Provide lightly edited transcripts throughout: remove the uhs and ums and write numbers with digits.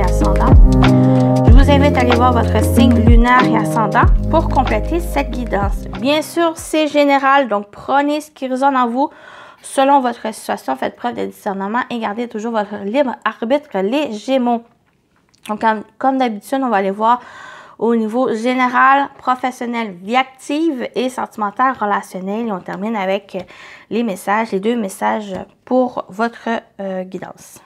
ascendant. Je vous invite à aller voir votre signe lunaire et ascendant pour compléter cette guidance. Bien sûr, c'est général, donc prenez ce qui résonne en vous selon votre situation. Faites preuve de discernement et gardez toujours votre libre arbitre, les Gémeaux. Donc, comme d'habitude, on va aller voir au niveau général, professionnel, vie active et sentimental, relationnel. Et on termine avec les messages, les deux messages pour votre guidance.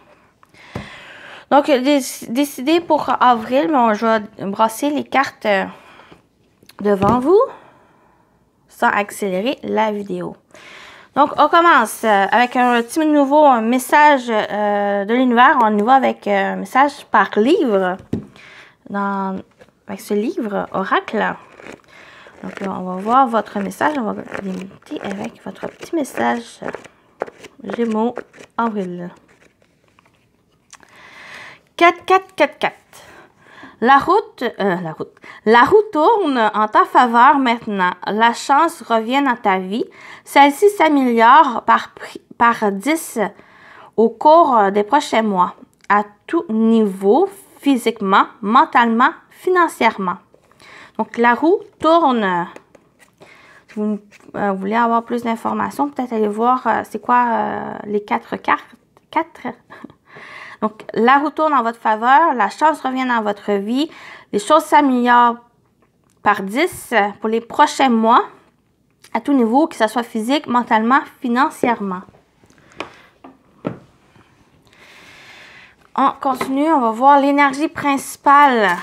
Donc, décidez pour avril, mais je vais brasser les cartes devant vous sans accélérer la vidéo. Donc, on commence avec un petit nouveau message de l'univers. On y va avec un message par livre. Avec ce livre, Oracle. Donc, là, on va voir votre message. On va débuter avec votre petit message Gémeaux, avril. 4, 4, 4, 4. La roue tourne en ta faveur maintenant. La chance revient dans ta vie. Celle-ci s'améliore par 10 au cours des prochains mois, à tout niveau, physiquement, mentalement, financièrement. Donc, la roue tourne. Si vous voulez avoir plus d'informations, peut-être aller voir c'est quoi les 4 cartes. 4. Donc, la roue tourne en votre faveur, la chance revient dans votre vie, les choses s'améliorent par 10 pour les prochains mois, à tout niveau, que ce soit physique, mentalement, financièrement. On continue, on va voir l'énergie principale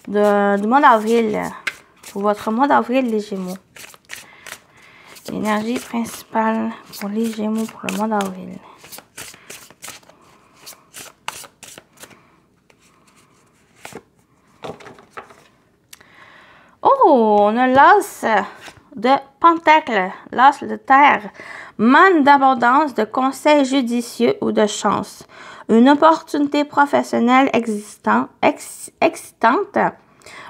du mois d'avril, pour votre mois d'avril, les Gémeaux. L'énergie principale pour les Gémeaux pour le mois d'avril. Oh, on a l'as de Pentacle, l'as de terre, manne d'abondance, de conseils judicieux ou de chance, une opportunité professionnelle excitante,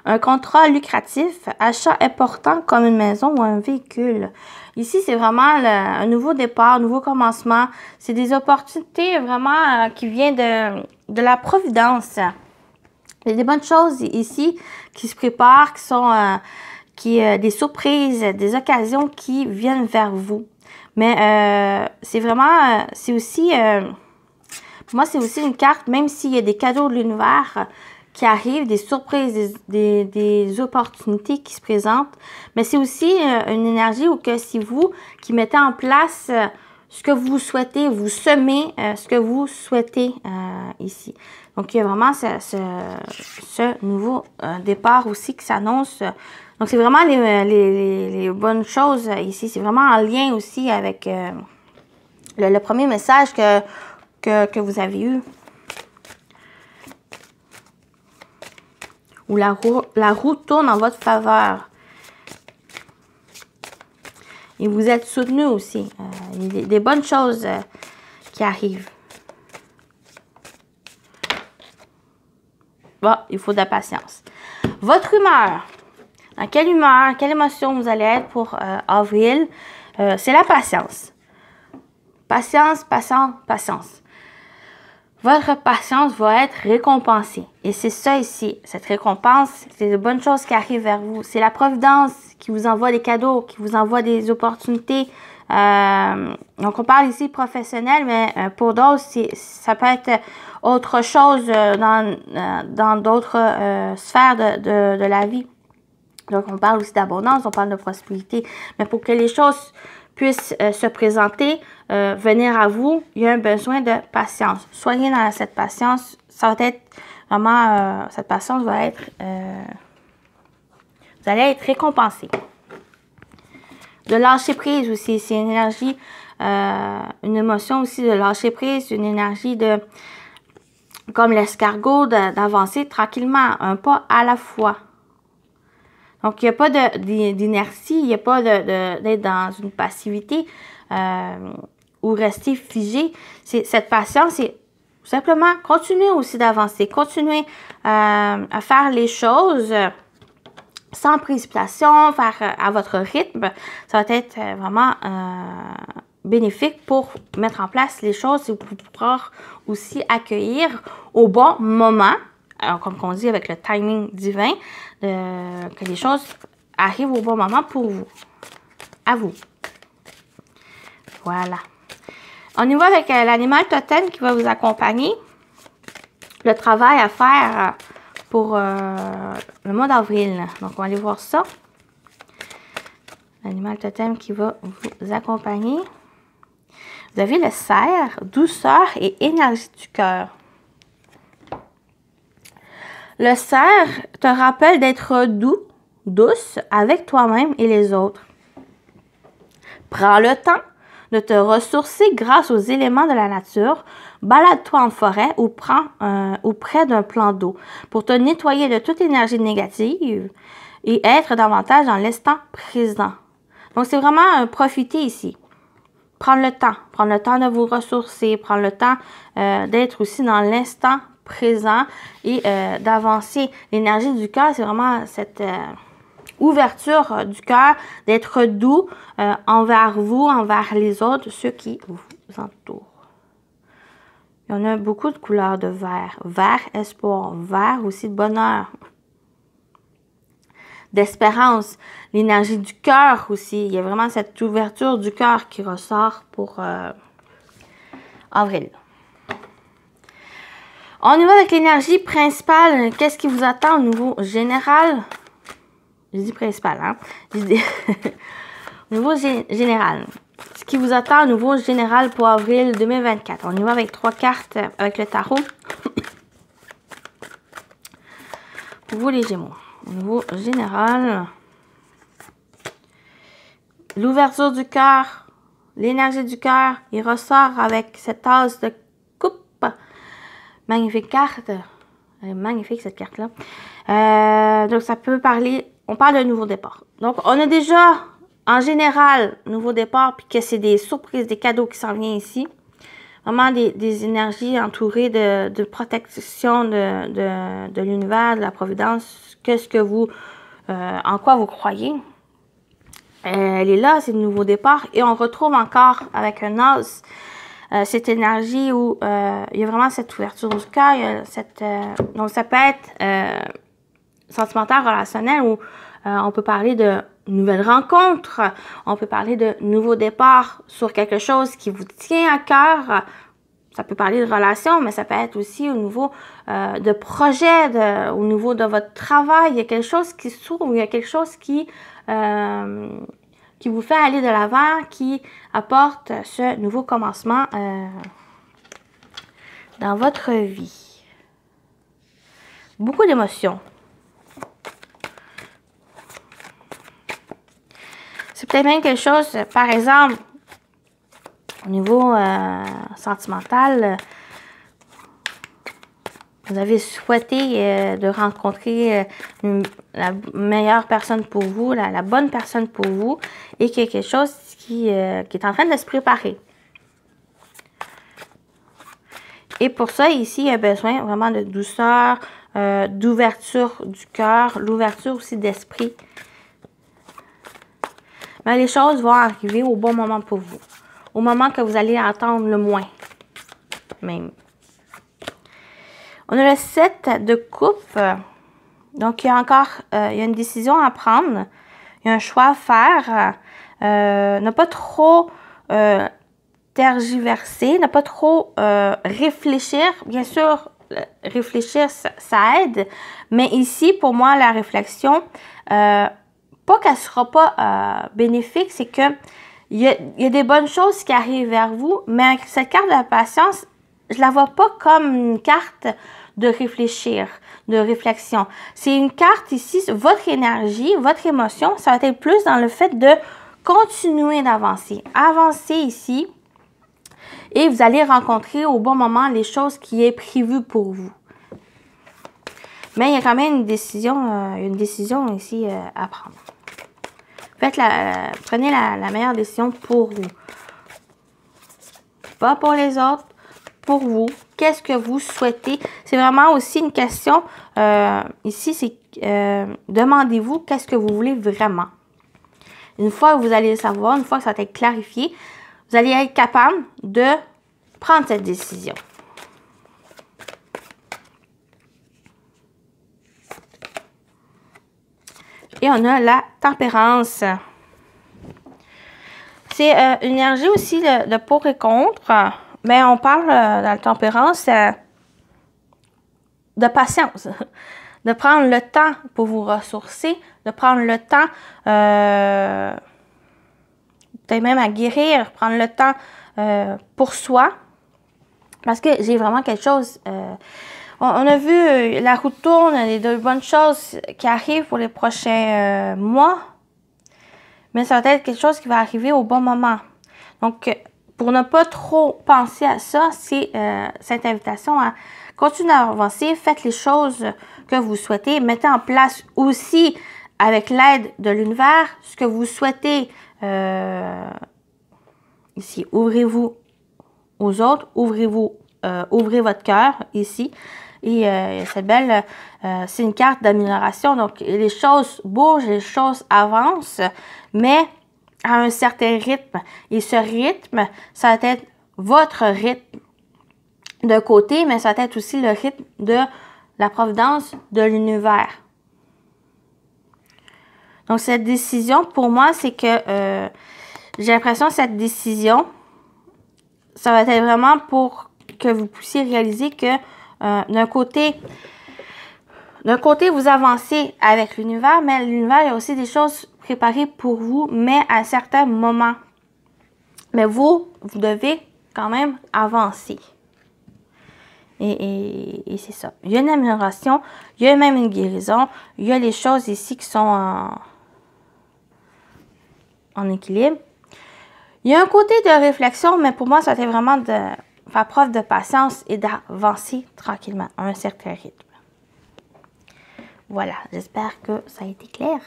un contrat lucratif, achat important comme une maison ou un véhicule. Ici, c'est vraiment un nouveau départ, un nouveau commencement. C'est des opportunités vraiment qui viennent de la providence. Il y a des bonnes choses ici qui se préparent, qui sont des surprises, des occasions qui viennent vers vous. Mais c'est vraiment, c'est aussi, pour moi, c'est aussi une carte, même s'il y a des cadeaux de l'univers qui arrivent, des surprises, des opportunités qui se présentent. Mais c'est aussi une énergie où que c'est vous qui mettez en place ce que vous souhaitez, vous semez ce que vous souhaitez ici. Donc, il y a vraiment ce nouveau départ aussi qui s'annonce. Donc, c'est vraiment les bonnes choses ici. C'est vraiment en lien aussi avec le premier message que vous avez eu. Où la roue tourne en votre faveur. Et vous êtes soutenu aussi. Il y a des bonnes choses qui arrivent. Bon, il faut de la patience. Votre humeur. Dans quelle humeur, quelle émotion vous allez être pour avril? C'est la patience. Patience, patience, patience. Votre patience va être récompensée. Et c'est ça ici. Cette récompense, c'est de bonnes choses qui arrivent vers vous. C'est la providence qui vous envoie des cadeaux, qui vous envoie des opportunités. Donc, on parle ici professionnel, mais pour d'autres, ça peut être autre chose dans d'autres sphères de la vie. Donc, on parle aussi d'abondance, on parle de prospérité. Mais pour que les choses puissent se présenter, venir à vous, il y a un besoin de patience. Soyez dans cette patience. Ça va être vraiment, cette patience va être, vous allez être récompensé. De lâcher prise aussi, c'est une énergie, une émotion aussi de lâcher prise, une énergie de, comme l'escargot, d'avancer tranquillement, un pas à la fois. Donc, il n'y a pas d'inertie, il n'y a pas d'être dans une passivité ou rester figé. Cette patience, c'est simplement continuer aussi d'avancer, continuer à faire les choses sans précipitation, faire à votre rythme. Ça va être vraiment bénéfique pour mettre en place les choses et pour pouvoir aussi accueillir au bon moment, alors comme on dit avec le timing divin, que les choses arrivent au bon moment pour vous, à vous. Voilà. On y va avec l'animal totem qui va vous accompagner. Le travail à faire pour le mois d'avril. Donc, on va aller voir ça. L'animal totem qui va vous accompagner. Vous avez le cerf, douceur et énergie du cœur. Le cerf te rappelle d'être douce avec toi-même et les autres. Prends le temps de te ressourcer grâce aux éléments de la nature. Balade-toi en forêt ou près d'un plan d'eau pour te nettoyer de toute énergie négative et être davantage dans l'instant présent. Donc, c'est vraiment profiter ici. Prendre le temps de vous ressourcer, prendre le temps d'être aussi dans l'instant présent et d'avancer. L'énergie du cœur, c'est vraiment cette ouverture du cœur, d'être doux envers vous, envers les autres, ceux qui vous entourent. Il y en a beaucoup de couleurs de vert. Vert, espoir. Vert aussi de bonheur. D'espérance. L'énergie du cœur aussi. Il y a vraiment cette ouverture du cœur qui ressort pour avril. On y va avec l'énergie principale. Qu'est-ce qui vous attend au niveau général? Je dis principal, hein? Je dis au niveau général. Ce qui vous attend au niveau général pour avril 2024. On y va avec 3 cartes avec le tarot. Pour vous les Gémeaux. Au niveau général. L'ouverture du cœur. L'énergie du cœur. Il ressort avec cette tasse de coupe. Magnifique carte. Elle est magnifique cette carte-là. Donc ça peut parler... On parle d'un nouveau départ. Donc, on a déjà, en général, nouveau départ, puis que c'est des surprises, des cadeaux qui s'en viennent ici. Vraiment des énergies entourées de protection de l'univers, de la providence. Qu'est-ce que vous, en quoi vous croyez. Elle est là, c'est le nouveau départ. Et on retrouve encore avec un as, cette énergie où il y a vraiment cette ouverture du cœur. Donc, ça peut être... sentimental, relationnel, où on peut parler de nouvelles rencontres, on peut parler de nouveaux départs sur quelque chose qui vous tient à cœur. Ça peut parler de relations, mais ça peut être aussi au niveau de projets, au niveau de votre travail. Il y a quelque chose qui s'ouvre, il y a quelque chose qui vous fait aller de l'avant, qui apporte ce nouveau commencement dans votre vie. Beaucoup d'émotions. C'est peut-être même quelque chose, par exemple, au niveau sentimental, vous avez souhaité de rencontrer la meilleure personne pour vous, la bonne personne pour vous, et qu'il y a quelque chose qui est en train de se préparer. Et pour ça, ici, il y a besoin vraiment de douceur, d'ouverture du cœur, l'ouverture aussi d'esprit. Mais les choses vont arriver au bon moment pour vous. Au moment que vous allez attendre le moins. Même. On a le 7 de coupe. Donc, il y a encore il y a une décision à prendre. Il y a un choix à faire. Ne pas trop tergiverser. Ne pas trop réfléchir. Bien sûr, réfléchir, ça aide. Mais ici, pour moi, la réflexion... pas qu'elle ne sera pas bénéfique, c'est que il y a des bonnes choses qui arrivent vers vous, mais avec cette carte de la patience, je la vois pas comme une carte de réfléchir, de réflexion. C'est une carte ici, votre énergie, votre émotion, ça va être plus dans le fait de continuer d'avancer. Avancer ici et vous allez rencontrer au bon moment les choses qui est prévues pour vous. Mais il y a quand même une décision ici à prendre. Prenez la meilleure décision pour vous. Pas pour les autres, pour vous. Qu'est-ce que vous souhaitez? C'est vraiment aussi une question, ici, c'est demandez-vous qu'est-ce que vous voulez vraiment. Une fois que vous allez le savoir, une fois que ça va être clarifié, vous allez être capable de prendre cette décision. Et on a la tempérance. C'est une énergie aussi de pour et contre. Mais on parle dans la tempérance de patience. De prendre le temps pour vous ressourcer. De prendre le temps peut-être même à guérir. Prendre le temps pour soi. Parce que j'ai vraiment quelque chose... on a vu la roue tourne, les deux bonnes choses qui arrivent pour les prochains mois. Mais ça va être quelque chose qui va arriver au bon moment. Donc, pour ne pas trop penser à ça, c'est cette invitation à continuer à avancer. Faites les choses que vous souhaitez. Mettez en place aussi, avec l'aide de l'univers, ce que vous souhaitez. Ici, ouvrez-vous aux autres. Ouvrez votre cœur ici. Et cette belle, c'est une carte d'amélioration. Donc, les choses bougent, les choses avancent, mais à un certain rythme. Et ce rythme, ça va être votre rythme de côté, mais ça va être aussi le rythme de la providence de l'univers. Donc, cette décision, pour moi, c'est que j'ai l'impression que cette décision, ça va être vraiment pour que vous puissiez réaliser que d'un côté, vous avancez avec l'univers, mais l'univers, il y a aussi des choses préparées pour vous, mais à certains moments. Mais vous devez quand même avancer. Et c'est ça. Il y a une amélioration, il y a même une guérison, il y a les choses ici qui sont en équilibre. Il y a un côté de réflexion, mais pour moi, ça a été vraiment de faire preuve de patience et d'avancer tranquillement à un certain rythme. Voilà, j'espère que ça a été clair.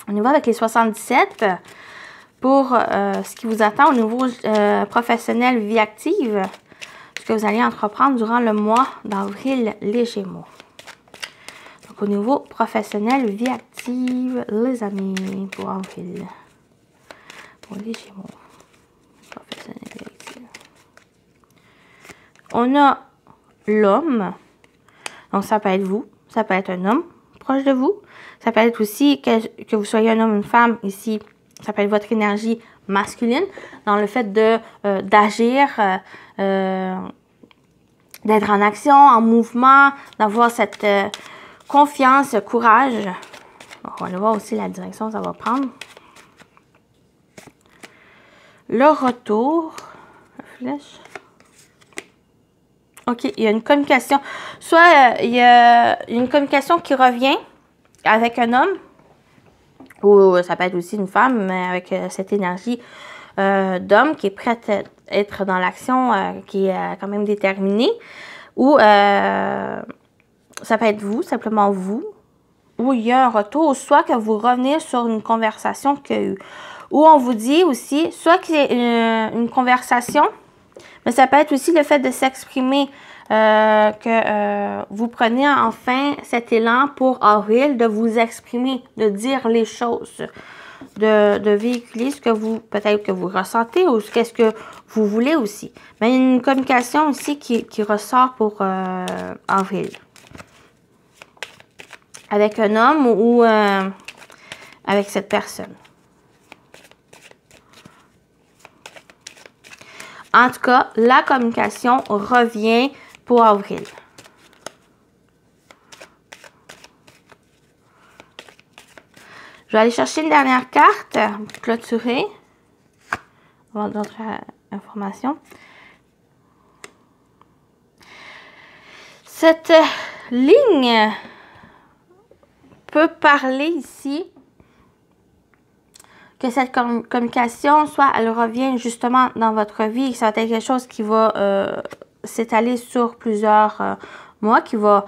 On y va avec les 77 pour ce qui vous attend au niveau professionnel, vie active, ce que vous allez entreprendre durant le mois d'avril, les Gémeaux. Donc, au niveau professionnel, vie active, les amis, pour avril, pour les Gémeaux. Professionnel, vie active. On a l'homme. Donc, ça peut être vous. Ça peut être un homme proche de vous. Ça peut être aussi que vous soyez un homme ou une femme ici. Ça peut être votre énergie masculine dans le fait d'agir, d'être en action, en mouvement, d'avoir cette confiance, courage. Donc, on va voir aussi la direction que ça va prendre. Le retour. La flèche. OK, il y a une communication. Soit il y a une communication qui revient avec un homme, ou ça peut être aussi une femme, mais avec cette énergie d'homme qui est prête à être dans l'action, qui est quand même déterminée. Ou ça peut être vous, simplement vous, où il y a un retour, soit que vous revenez sur une conversation qu'il y a eu. Ou on vous dit aussi, soit que c'est une conversation, mais ça peut être aussi le fait de s'exprimer, que vous prenez enfin cet élan pour avril, de vous exprimer, de dire les choses, de véhiculer ce que vous, peut-être que vous ressentez ou qu'est-ce que vous voulez aussi. Mais il y a une communication aussi qui ressort pour avril. Avec un homme ou avec cette personne. En tout cas, la communication revient pour avril. Je vais aller chercher une dernière carte, clôturer. On va voir d'autres informations. Cette ligne peut parler ici que cette communication, soit elle revient justement dans votre vie, ça va être quelque chose qui va s'étaler sur plusieurs mois, qui va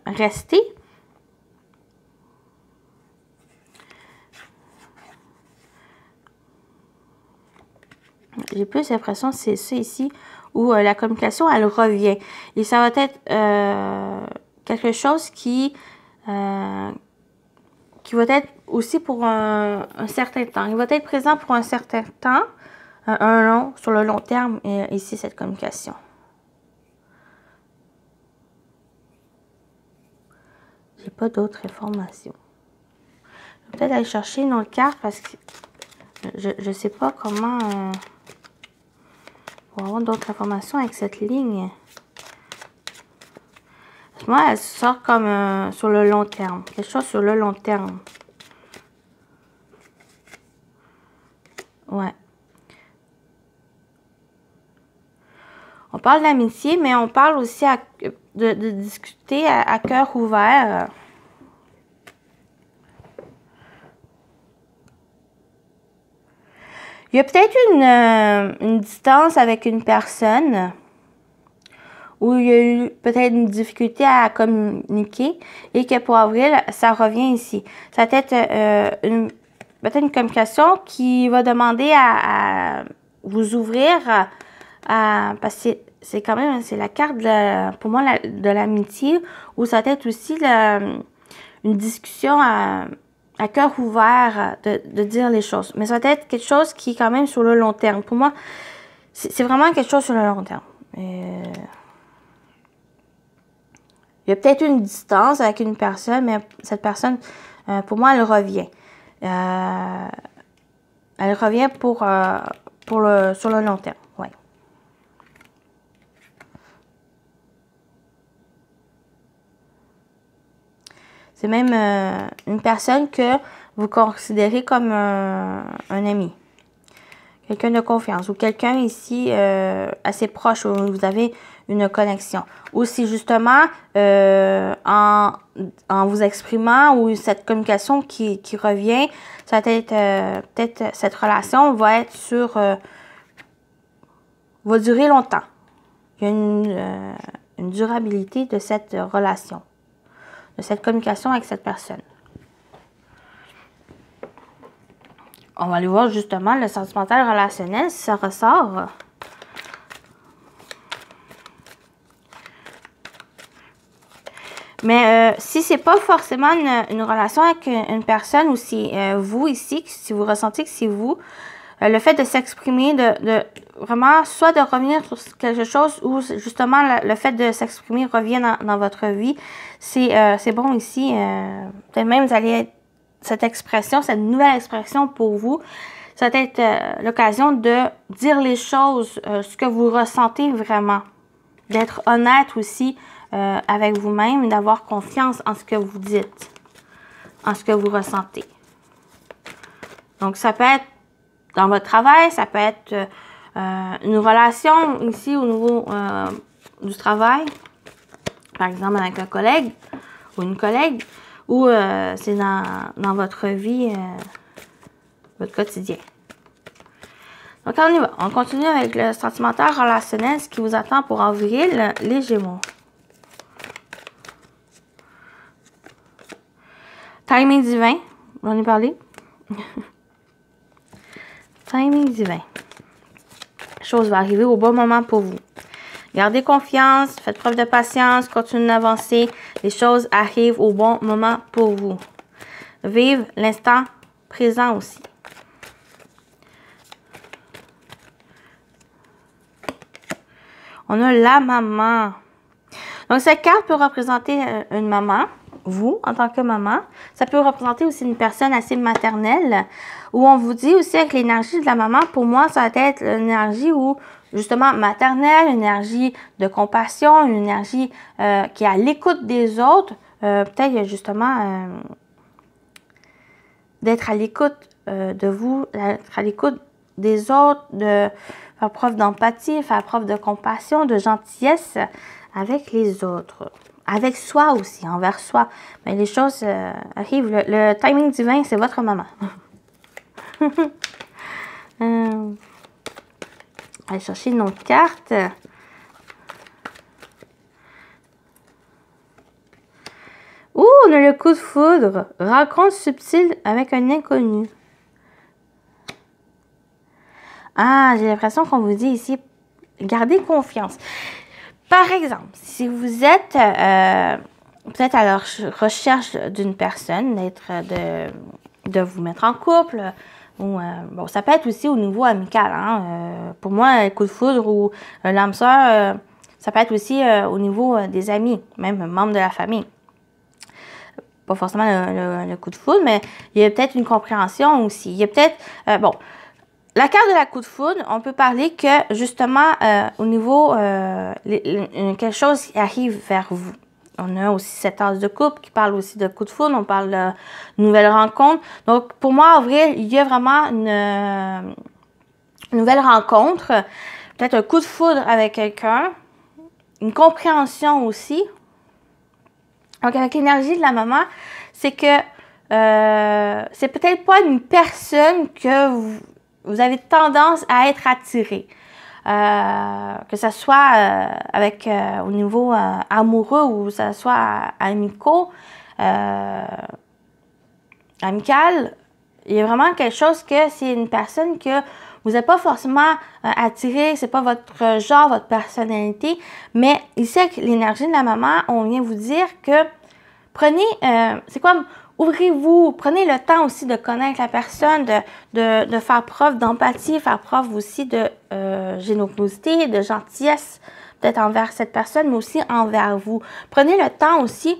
rester. J'ai plus l'impression que c'est ça ici, où la communication, elle revient. Et ça va être quelque chose qui qui va être aussi pour un certain temps. Il va être présent pour un certain temps, sur le long terme, ici, cette communication. J'ai pas d'autres informations. Je vais peut-être aller chercher une autre carte parce que je sais pas comment pour avoir d'autres informations avec cette ligne. Moi, elle sort comme sur le long terme. Quelque chose sur le long terme. Ouais. On parle d'amitié, mais on parle aussi de discuter à cœur ouvert. Il y a peut-être une distance avec une personne où il y a eu peut-être une difficulté à communiquer et que pour avril, ça revient ici. Ça va être peut-être une communication qui va demander à vous ouvrir parce que c'est quand même, c'est la carte pour moi de l'amitié, où ça va être aussi une discussion à cœur ouvert de dire les choses. Mais ça va être quelque chose qui est quand même sur le long terme. Pour moi, c'est vraiment quelque chose sur le long terme. Il y a peut-être une distance avec une personne, mais cette personne, pour moi, elle revient. Elle revient sur le long terme. Ouais. C'est même une personne que vous considérez comme un ami. Quelqu'un de confiance. Ou quelqu'un ici assez proche où vous avez une connexion. Ou si justement, en vous exprimant, ou cette communication qui revient, ça va être peut-être cette relation va être va durer longtemps. Il y a une durabilité de cette relation, de cette communication avec cette personne. On va aller voir justement le sentimental relationnel, si ça ressort. Mais si c'est pas forcément une relation avec une personne, ou si vous ici, si vous ressentez que c'est vous, le fait de s'exprimer, de vraiment, soit de revenir sur quelque chose, ou justement le fait de s'exprimer revient dans votre vie, c'est bon ici. Peut-être même vous allez être cette expression, cette nouvelle expression pour vous, ça va être l'occasion de dire les choses, ce que vous ressentez vraiment. D'être honnête aussi avec vous-même, d'avoir confiance en ce que vous dites, en ce que vous ressentez. Donc, ça peut être dans votre travail, ça peut être une relation ici au niveau du travail, par exemple avec un collègue ou une collègue, ou c'est dans votre vie, votre quotidien. Donc, on y va. On continue avec le sentimental relationnel, ce qui vous attend pour avril, les Gémeaux. Timing divin, j'en ai parlé. Timing divin. La chose va arriver au bon moment pour vous. Gardez confiance, faites preuve de patience, continuez d'avancer. Les choses arrivent au bon moment pour vous. Vive l'instant présent aussi. On a la maman. Donc, cette carte peut représenter une maman, vous, en tant que maman. Ça peut représenter aussi une personne assez maternelle, où on vous dit aussi avec l'énergie de la maman, pour moi, ça va être une énergie où, justement, maternelle, une énergie de compassion, une énergie qui est à l'écoute des autres. Peut-être, justement, d'être à l'écoute de vous, d'être à l'écoute des autres, de faire preuve d'empathie, faire preuve de compassion, de gentillesse avec les autres. Avec soi aussi, envers soi. Mais les choses arrivent. Le timing divin, c'est votre maman. Allez chercher une autre carte. Ouh, on a le coup de foudre. Rencontre subtile avec un inconnu. Ah, j'ai l'impression qu'on vous dit ici, gardez confiance. Par exemple, si vous êtes peut-être à la recherche d'une personne, de vous mettre en couple. Ou, bon, ça peut être aussi au niveau amical. Hein? Pour moi, un coup de foudre ou l'âme sœur, ça peut être aussi au niveau des amis, même membres de la famille. Pas forcément le coup de foudre, mais il y a peut-être une compréhension aussi. Il y a peut-être, bon, la carte de la coup de foudre, on peut parler que justement au niveau quelque chose qui arrive vers vous. On a aussi cette as de coupe qui parle aussi de coup de foudre. On parle de nouvelle rencontre. Donc, pour moi, en vrai, il y a vraiment une nouvelle rencontre. Peut-être un coup de foudre avec quelqu'un. Une compréhension aussi. Donc, avec l'énergie de la maman, c'est que c'est peut-être pas une personne que vous avez tendance à être attiré. Que ce soit avec au niveau amoureux ou que ce soit amicaux, amical, il y a vraiment quelque chose que c'est une personne que vous n'êtes pas forcément attiré, c'est pas votre genre, votre personnalité, mais ici avec l'énergie de la maman, on vient vous dire que prenez, c'est comme ouvrez-vous, prenez le temps aussi de connaître la personne, de faire preuve d'empathie, faire preuve aussi de générosité, de gentillesse, peut-être envers cette personne, mais aussi envers vous. Prenez le temps aussi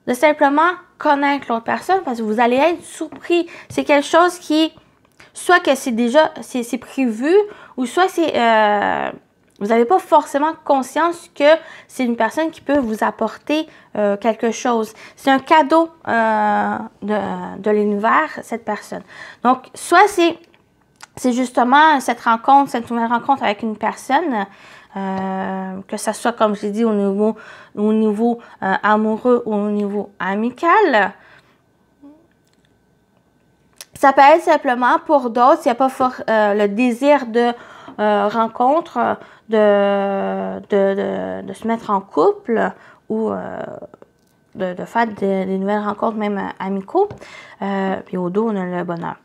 de simplement connaître l'autre personne parce que vous allez être surpris. C'est quelque chose qui, soit que c'est déjà, c'est prévu, ou soit c'est, vous n'avez pas forcément conscience que c'est une personne qui peut vous apporter quelque chose. C'est un cadeau de l'univers, cette personne. Donc, soit c'est justement cette rencontre, cette nouvelle rencontre avec une personne, que ce soit, comme je l'ai dit, au niveau amoureux ou au niveau amical. Ça peut être simplement pour d'autres, s'il n'y a pas le désir de rencontre, de se mettre en couple ou de faire des nouvelles rencontres, même amicaux. Puis au dos, on a le bonheur.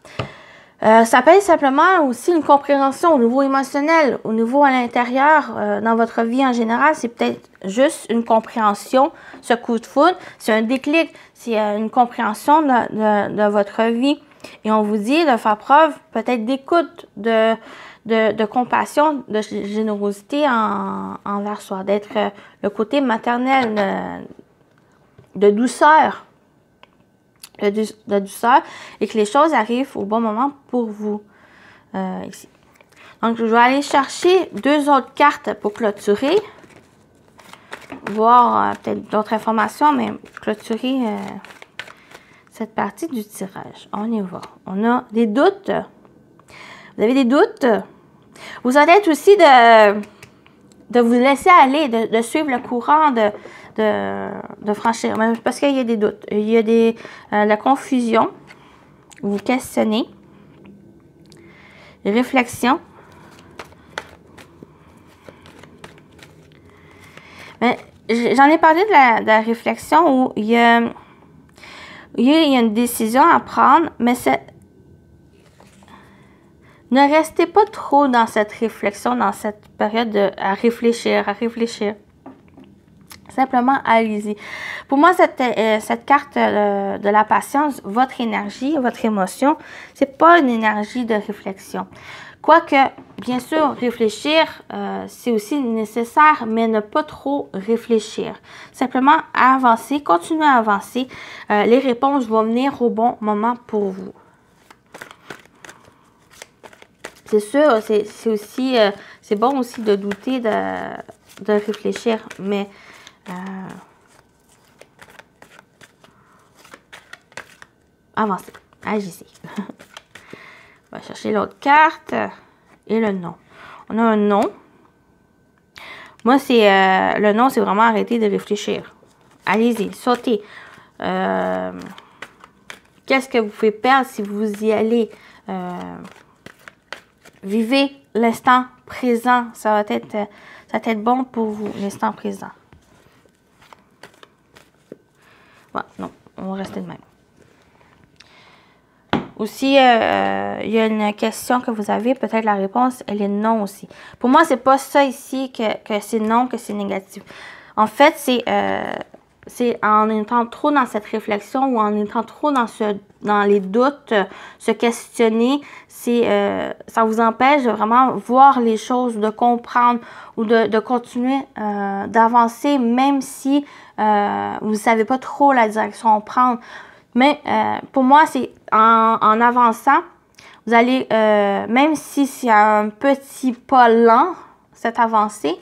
Ça peut être simplement aussi une compréhension au niveau émotionnel, au niveau à l'intérieur, dans votre vie en général. C'est peut-être juste une compréhension, ce coup de foudre. C'est un déclic, c'est une compréhension de votre vie. Et on vous dit de faire preuve peut-être d'écoute, de compassion, de générosité envers soi, d'être le côté maternel, de douceur. De douceur et que les choses arrivent au bon moment pour vous ici. Donc, je vais aller chercher 2 autres cartes pour clôturer. Voir peut-être d'autres informations, mais clôturer cette partie du tirage. On y va. On a des doutes. Vous avez des doutes. Vous allez être aussi de vous laisser aller, de suivre le courant, de franchir, même parce qu'il y a des doutes. Il y a la confusion, vous questionnez, réflexion. J'en ai parlé de la réflexion où il y a une décision à prendre, mais ne restez pas trop dans cette réflexion, dans cette période à réfléchir. Simplement, allez-y. Pour moi, cette carte de la patience, votre énergie, votre émotion, c'est pas une énergie de réflexion. Quoique, bien sûr, réfléchir, c'est aussi nécessaire, mais ne pas trop réfléchir. Simplement avancer, continuer à avancer. Les réponses vont venir au bon moment pour vous. C'est sûr, c'est aussi, c'est bon aussi de douter, de réfléchir, mais avancez, agissez. On va chercher l'autre carte et le non. On a un non. Moi, c'est le non, c'est vraiment arrêter de réfléchir. Allez-y, sautez. Qu'est-ce que vous pouvez perdre si vous y allez? Vivez l'instant présent. Ça va être bon pour vous, l'instant présent. Ouais, non, on va rester de même. Aussi, il y a une question que vous avez, peut-être la réponse, elle est non aussi. Pour moi, c'est pas ça ici que c'est non, que c'est négatif. En fait, c'est c'est en étant trop dans cette réflexion ou en étant trop dans les doutes, se questionner, ça vous empêche de vraiment voir les choses, de comprendre ou de continuer d'avancer, même si vous ne savez pas trop la direction à prendre. Mais pour moi, c'est en avançant, vous allez, même si c'est un petit pas lent, cette avancée,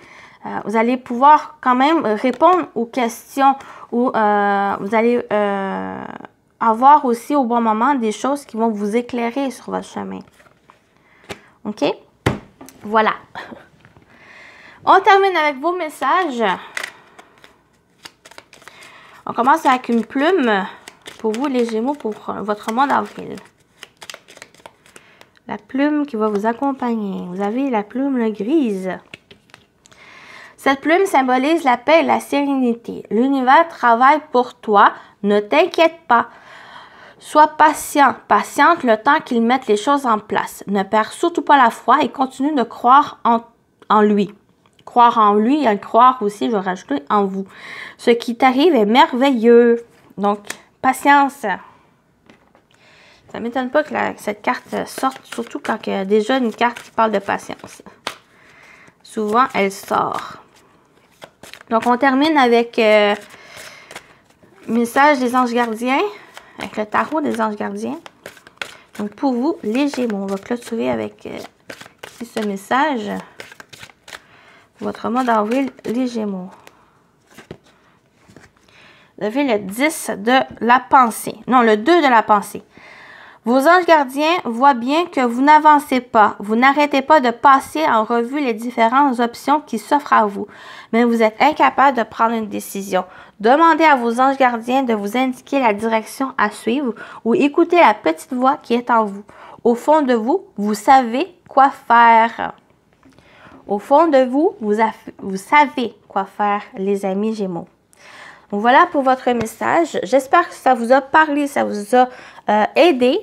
vous allez pouvoir quand même répondre aux questions ou vous allez avoir aussi au bon moment des choses qui vont vous éclairer sur votre chemin. OK? Voilà. On termine avec vos messages. On commence avec une plume pour vous, les Gémeaux, pour votre mois d'avril. La plume qui va vous accompagner. Vous avez la plume grise. Cette plume symbolise la paix et la sérénité. L'univers travaille pour toi. Ne t'inquiète pas. Sois patient, patiente le temps qu'il mette les choses en place. Ne perds surtout pas la foi et continue de croire en lui. Croire en lui et croire aussi, je vais rajouter, en vous. Ce qui t'arrive est merveilleux. Donc, patience. Ça ne m'étonne pas que cette carte sorte, surtout quand il y a déjà une carte qui parle de patience. Souvent, elle sort. Donc, on termine avec message des anges gardiens, avec le tarot des anges gardiens. Donc, pour vous, les Gémeaux, on va clôturer avec ici ce message. Pour votre mois d'avril, les Gémeaux. Vous avez le 10 de la pensée. Non, le 2 de la pensée. Vos anges gardiens voient bien que vous n'avancez pas. Vous n'arrêtez pas de passer en revue les différentes options qui s'offrent à vous. Mais vous êtes incapable de prendre une décision. Demandez à vos anges gardiens de vous indiquer la direction à suivre ou écoutez la petite voix qui est en vous. Au fond de vous, vous savez quoi faire. Au fond de vous, vous savez quoi faire, les amis Gémeaux. Donc voilà pour votre message. J'espère que ça vous a parlé, ça vous a aidé.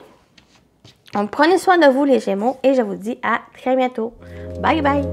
Donc prenez soin de vous les Gémeaux et je vous dis à très bientôt. Bye bye!